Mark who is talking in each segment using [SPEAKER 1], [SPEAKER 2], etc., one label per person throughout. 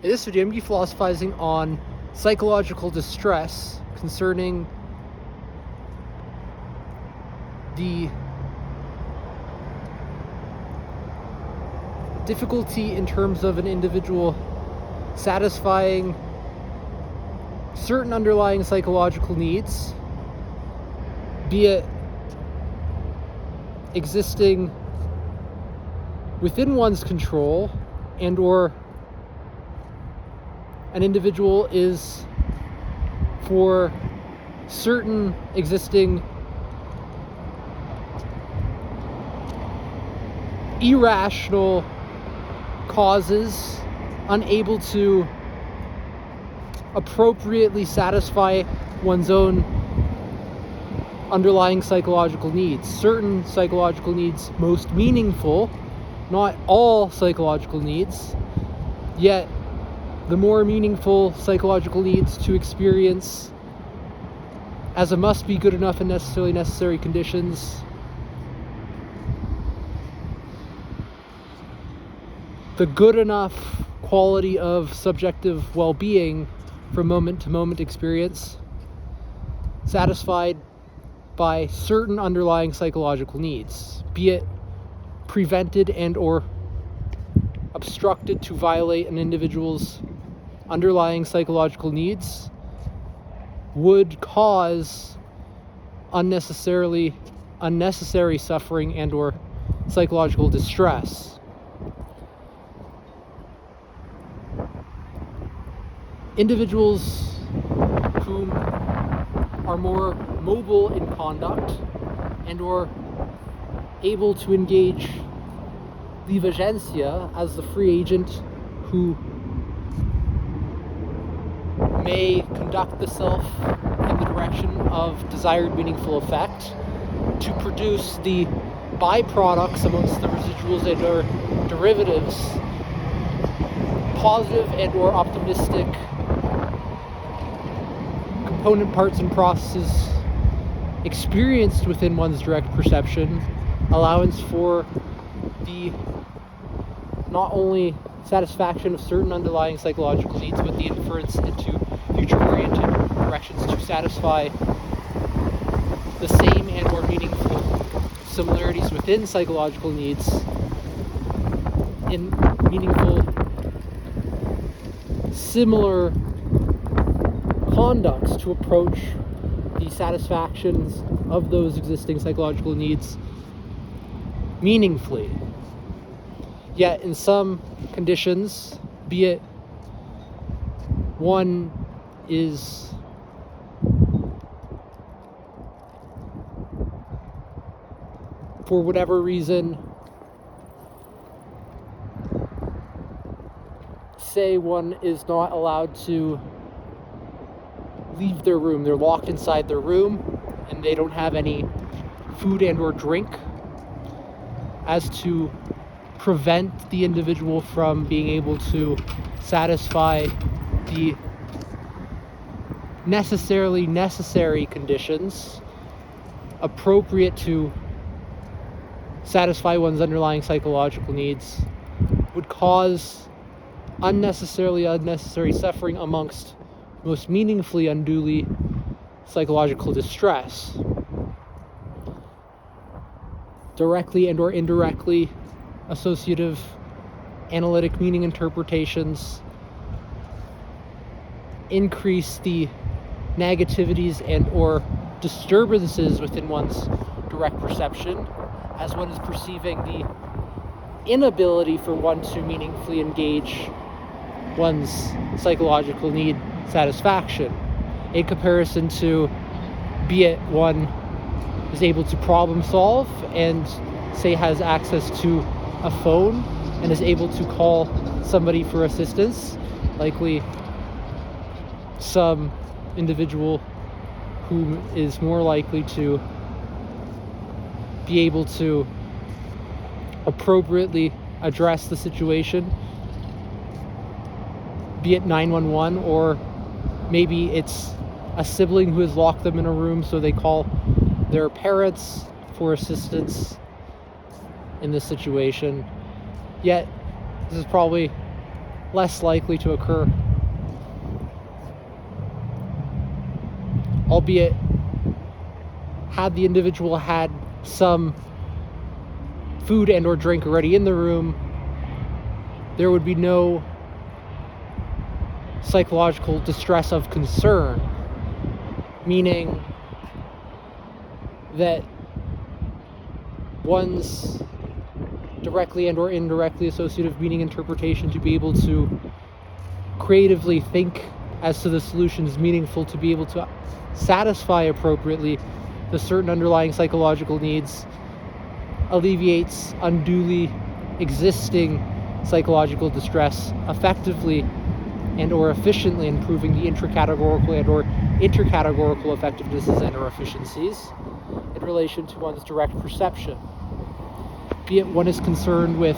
[SPEAKER 1] In this video, I'm going to be philosophizing on psychological distress concerning the difficulty in terms of an individual satisfying certain underlying psychological needs, be it existing within one's control and or an individual is for certain existing irrational causes unable to appropriately satisfy one's own underlying psychological needs. Certain psychological needs most meaningful, not all psychological needs, yet the more meaningful psychological needs to experience as a must be good enough and necessarily necessary conditions. The good enough quality of subjective well-being from moment to moment experience satisfied by certain underlying psychological needs, be it prevented and or obstructed to violate an individual's underlying psychological needs would cause unnecessary suffering and or psychological distress. Individuals whom are more mobile in conduct and or able to engage livegencia as the free agent who may conduct the self in the direction of desired meaningful effect to produce the byproducts amongst the residuals and or derivatives, positive and or optimistic component parts and processes experienced within one's direct perception, allowance for the not only satisfaction of certain underlying psychological needs, but the inference into future-oriented directions to satisfy the same and more meaningful similarities within psychological needs in meaningful similar conducts to approach the satisfactions of those existing psychological needs meaningfully. Yet in some conditions, be it one is for whatever reason, say one is not allowed to leave their room, they're locked inside their room and they don't have any food and or drink, as to prevent the individual from being able to satisfy the necessarily necessary conditions appropriate to satisfy one's underlying psychological needs, would cause unnecessary suffering amongst most meaningfully unduly psychological distress. Directly and or indirectly, associative analytic meaning interpretations increase the negativities and or disturbances within one's direct perception, as one is perceiving the inability for one to meaningfully engage one's psychological need satisfaction, in comparison to, be it one is able to problem solve and say has access to a phone and is able to call somebody for assistance, likely some individual who is more likely to be able to appropriately address the situation, be it 911, or maybe it's a sibling who has locked them in a room, so they call their parents for assistance in this situation. Yet, this is probably less likely to occur. Albeit, had the individual had some food and or drink already in the room, there would be no psychological distress of concern, meaning that one's directly and or indirectly associative meaning interpretation to be able to creatively think as to the solutions meaningful to be able to satisfy appropriately the certain underlying psychological needs alleviates unduly existing psychological distress effectively and or efficiently, improving the intracategorical and or intercategorical effectivenesses and or efficiencies in relation to one's direct perception. Be it one is concerned with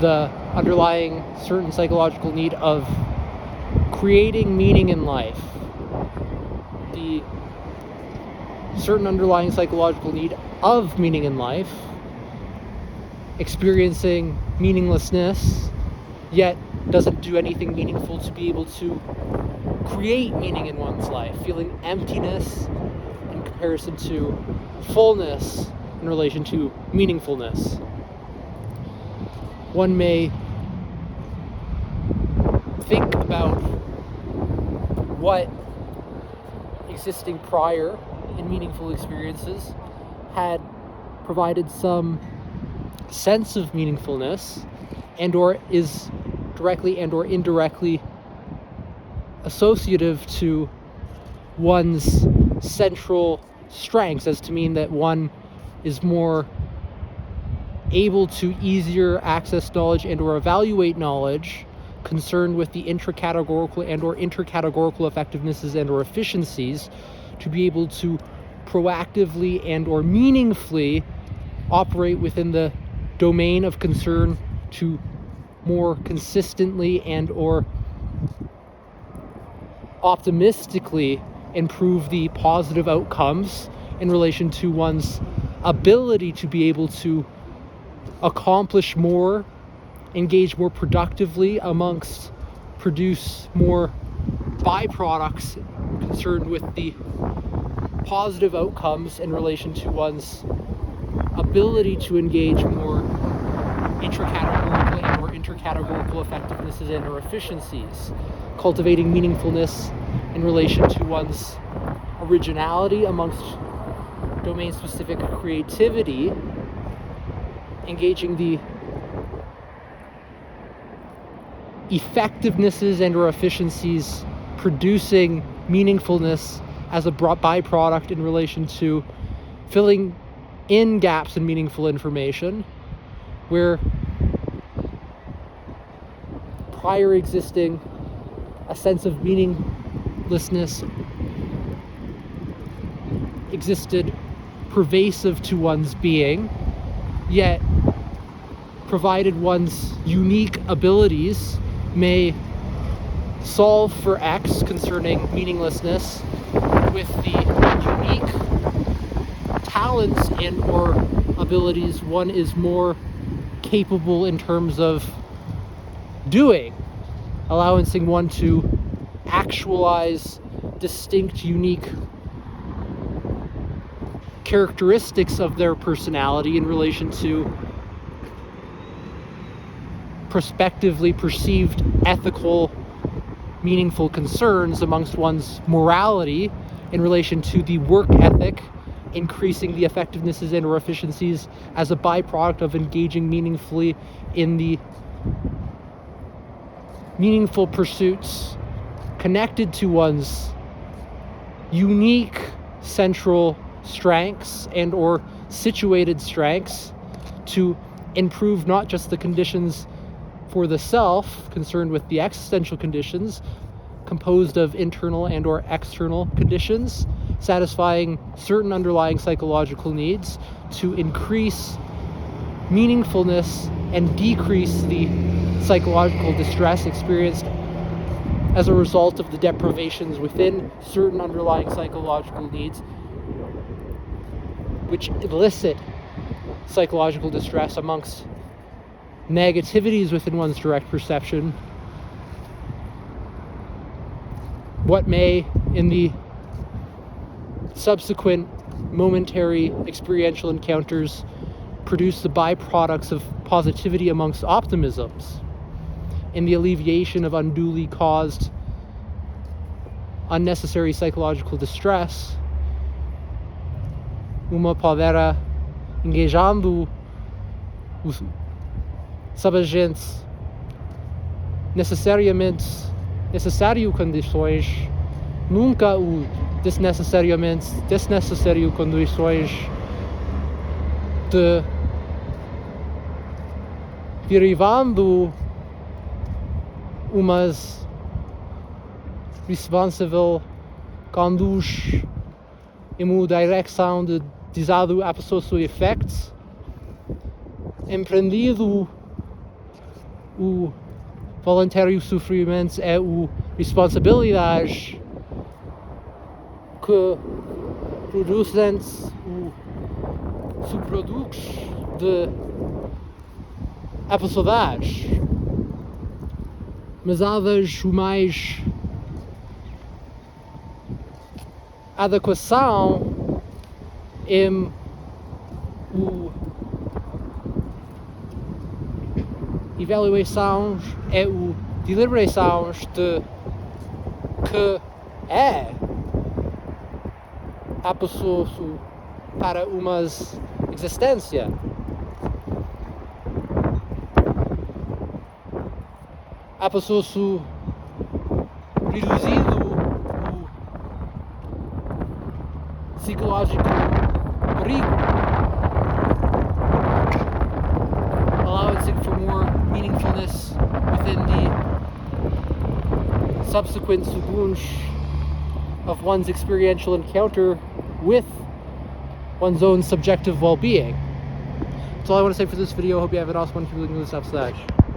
[SPEAKER 1] the underlying certain psychological need of creating meaning in life, the certain underlying psychological need of meaning in life, experiencing meaninglessness, yet doesn't do anything meaningful to be able to create meaning in one's life, feeling emptiness in comparison to fullness in relation to meaningfulness. One may think about what existing prior in meaningful experiences had provided some sense of meaningfulness and or is directly and or indirectly associative to one's central strengths, as to mean that one is more able to easier access knowledge and or evaluate knowledge concerned with the intracategorical and or intercategorical effectivenesses and or efficiencies to be able to proactively and or meaningfully operate within the domain of concern to more consistently and or optimistically improve the positive outcomes in relation to one's ability to be able to accomplish more, engage more productively amongst, produce more byproducts concerned with the positive outcomes in relation to one's ability to engage more intracategorical and or intercategorical effectivenesses and or efficiencies, cultivating meaningfulness in relation to one's originality amongst domain-specific creativity, engaging the effectivenesses and or efficiencies producing meaningfulness as a byproduct in relation to filling in gaps in meaningful information where prior existing a sense of meaninglessness existed pervasive to one's being, yet provided one's unique abilities may solve for X concerning meaninglessness with the unique talents and or abilities one is more capable in terms of doing, allowing one to actualize distinct, unique characteristics of their personality in relation to prospectively perceived ethical, meaningful concerns amongst one's morality in relation to the work ethic, increasing the effectivenesses and or efficiencies as a byproduct of engaging meaningfully in the meaningful pursuits connected to one's unique central strengths and or situated strengths to improve not just the conditions for the self concerned with the existential conditions composed of internal and or external conditions, satisfying certain underlying psychological needs to increase meaningfulness and decrease the psychological distress experienced as a result of the deprivations within certain underlying psychological needs which elicit psychological distress amongst negativities within one's direct perception, what may, in the subsequent momentary experiential encounters, produce the byproducts of positivity amongst optimisms, in the alleviation of unduly caused unnecessary psychological distress, uma poderá engajando os subagentes necessário condições, nunca o desnecessário condições de derivando umas responsável conduz em uma direção de desado a pessoa seus efeitos, empreendido o voluntário sofrimento é a responsabilidade que produzem os subprodutos de a sociedade, mas há o mais adequação em o avaliações é o deliberações de que é a pessoa para uma existência. A pessoa reduzido o psicológico perigo, allowing for more meaningfulness within the subsequent sequence of one's experiential encounter with one's own subjective well-being. That's all I want to say for this video. Hope you have an awesome one. Keep looking at this episode.